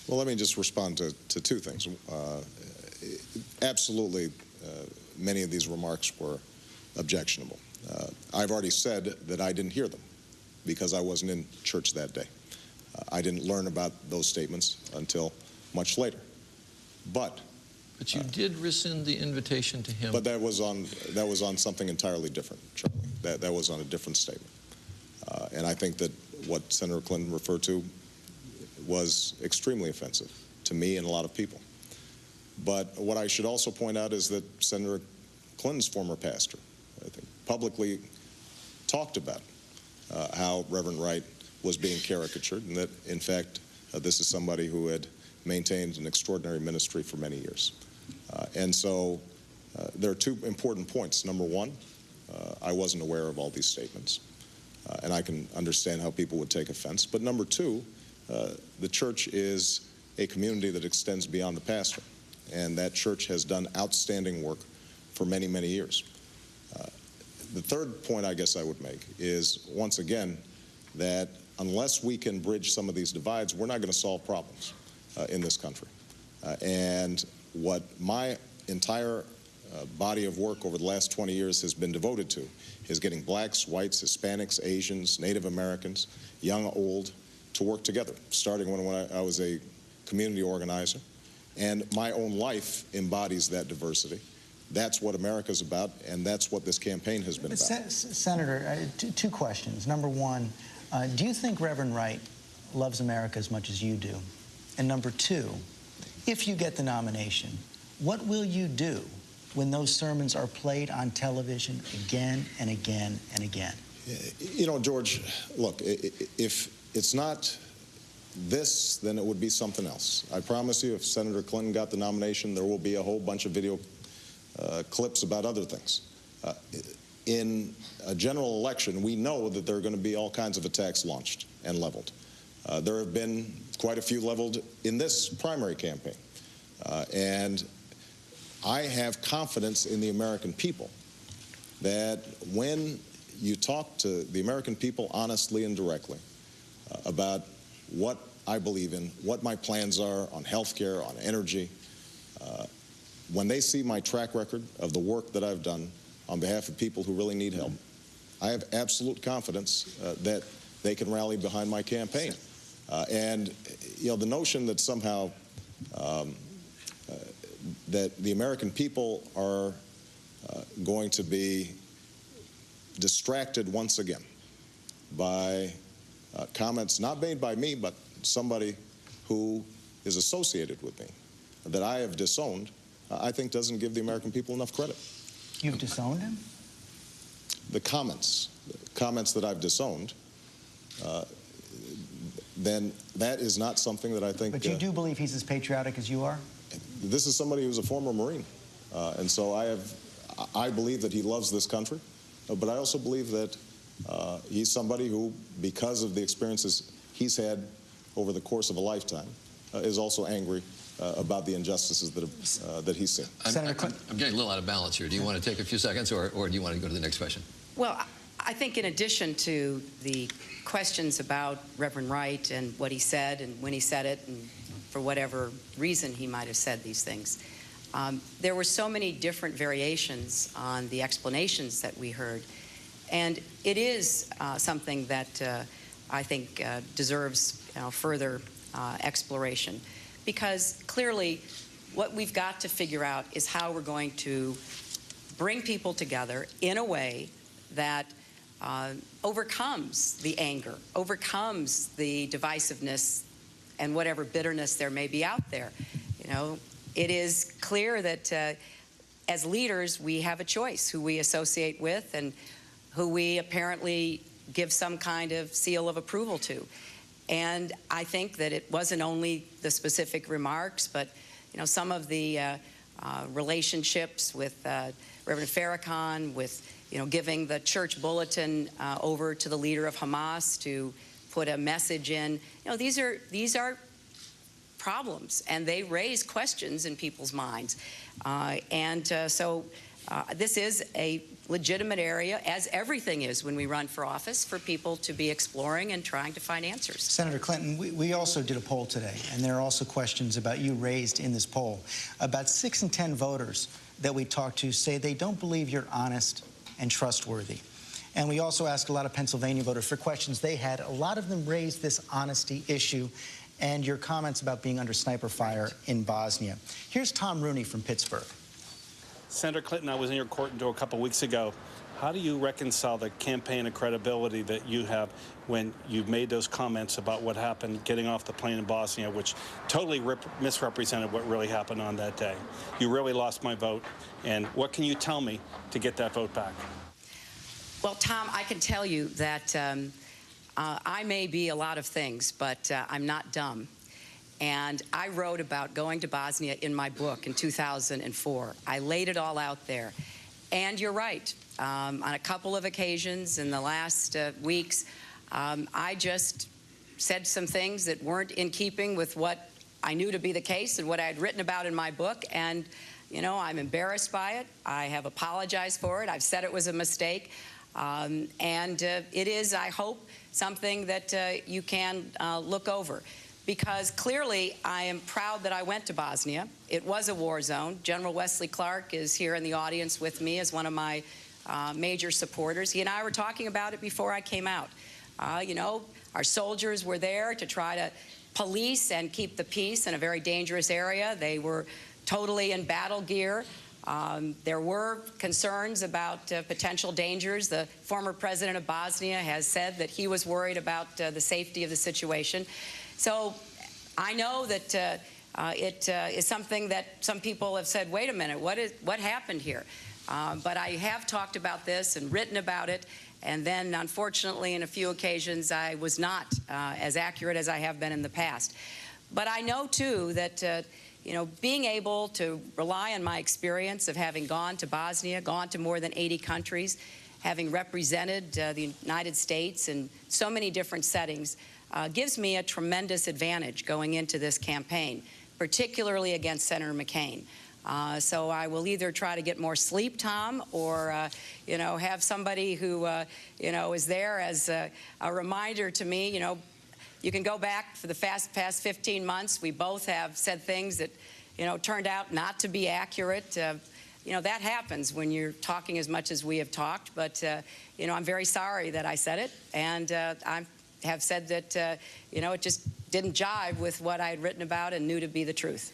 Well, let me just respond to two things. Absolutely, many of these remarks were objectionable. I've already said that I didn't hear them because I wasn't in church that day. I didn't learn about those statements until much later. But you did rescind the invitation to him. But that was on something entirely different, Charlie. That was on a different statement. And I think that what Senator Clinton referred to was extremely offensive to me and a lot of people. But what I should also point out is that Senator Clinton's former pastor, I think, publicly talked about how Reverend Wright was being caricatured, and that, in fact, this is somebody who had maintained an extraordinary ministry for many years. And so there are two important points. Number one, I wasn't aware of all these statements, and I can understand how people would take offense. But number two, the church is a community that extends beyond the pastor, and that church has done outstanding work for many, many years. The third point I guess I would make is, once again, that unless we can bridge some of these divides, we're not going to solve problems in this country. And what my entire body of work over the last 20 years has been devoted to is getting blacks, whites, Hispanics, Asians, Native Americans, young, old, to work together, starting when I was a community organizer. And my own life embodies that diversity. That's what America's about, and that's what this campaign has been about. Senator, two questions. Number one, do you think Reverend Wright loves America as much as you do? And number two, if you get the nomination, what will you do when those sermons are played on television again and again and again? You know, George, look, if it's not this, then it would be something else. I promise you, if Senator Clinton got the nomination, there will be a whole bunch of video clips about other things. In a general election, we know that there are going to be all kinds of attacks launched and leveled. There have been quite a few leveled in this primary campaign. And I have confidence in the American people that when you talk to the American people honestly and directly about what I believe in, what my plans are on health care, on energy, when they see my track record of the work that I've done on behalf of people who really need help, I have absolute confidence that they can rally behind my campaign. And, you know, the notion that somehow that the American people are going to be distracted once again by comments not made by me, but somebody who is associated with me, that I have disowned, I think doesn't give the American people enough credit. You've disowned him? The comments that I've disowned, then that is not something that I think... But you do believe he's as patriotic as you are? This is somebody who's a former Marine. And so I believe that he loves this country, but I also believe that he's somebody who, because of the experiences he's had over the course of a lifetime, is also angry about the injustices that he's seen. I'm getting a little out of balance here. Do you want to take a few seconds, or do you want to go to the next question? Well, I think in addition to the questions about Reverend Wright and what he said and when he said it and for whatever reason he might have said these things, there were so many different variations on the explanations that we heard. And it is something that I think deserves further exploration. Because clearly what we've got to figure out is how we're going to bring people together in a way that overcomes the anger, overcomes the divisiveness and whatever bitterness there may be out there. You know, it is clear that as leaders we have a choice who we associate with and who we apparently give some kind of seal of approval to. And I think that it wasn't only the specific remarks, but some of the relationships with Reverend Farrakhan, with giving the church bulletin over to the leader of Hamas to put a message in. These are problems, and they raise questions in people's minds. So this is a legitimate area, as everything is when we run for office, for people to be exploring and trying to find answers. Senator Clinton, we also did a poll today, and there are also questions about you raised in this poll. About 6 in 10 voters that we talked to say they don't believe you're honest and trustworthy. And we also asked a lot of Pennsylvania voters for questions they had. A lot of them raised this honesty issue and your comments about being under sniper fire in Bosnia. Here's Tom Rooney from Pittsburgh. Senator Clinton, I was in your court door a couple weeks ago. How do you reconcile the campaign and credibility that you have when you made those comments about what happened getting off the plane in Bosnia, which totally misrepresented what really happened on that day? You really lost my vote. And what can you tell me to get that vote back? Well, Tom, I can tell you that I may be a lot of things, but I'm not dumb. And I wrote about going to Bosnia in my book in 2004. I laid it all out there. And you're right. On a couple of occasions in the last weeks, I just said some things that weren't in keeping with what I knew to be the case and what I had written about in my book. And, you know, I'm embarrassed by it. I have apologized for it. I've said it was a mistake. And it is, I hope, something that you can look over. Because clearly I am proud that I went to Bosnia. It was a war zone. General Wesley Clark is here in the audience with me as one of my major supporters. He and I were talking about it before I came out. You know, our soldiers were there to try to police and keep the peace in a very dangerous area. They were totally in battle gear. There were concerns about potential dangers. The former president of Bosnia has said that he was worried about the safety of the situation. So I know that it is something that some people have said, wait a minute, what happened here? But I have talked about this and written about it. And then, unfortunately, in a few occasions, I was not as accurate as I have been in the past. But I know, too, that you know, being able to rely on my experience of having gone to Bosnia, gone to more than 80 countries, having represented the United States in so many different settings, gives me a tremendous advantage going into this campaign, particularly against Senator McCain. So I will either try to get more sleep, Tom, or you know, have somebody who you know, is there as a reminder to me. You know, you can go back for the past 15 months. We both have said things that, you know, turned out not to be accurate. You know, that happens when you're talking as much as we have talked. But you know, I'm very sorry that I said it, and I have said that you know, it just didn't jive with what I had written about and knew to be the truth.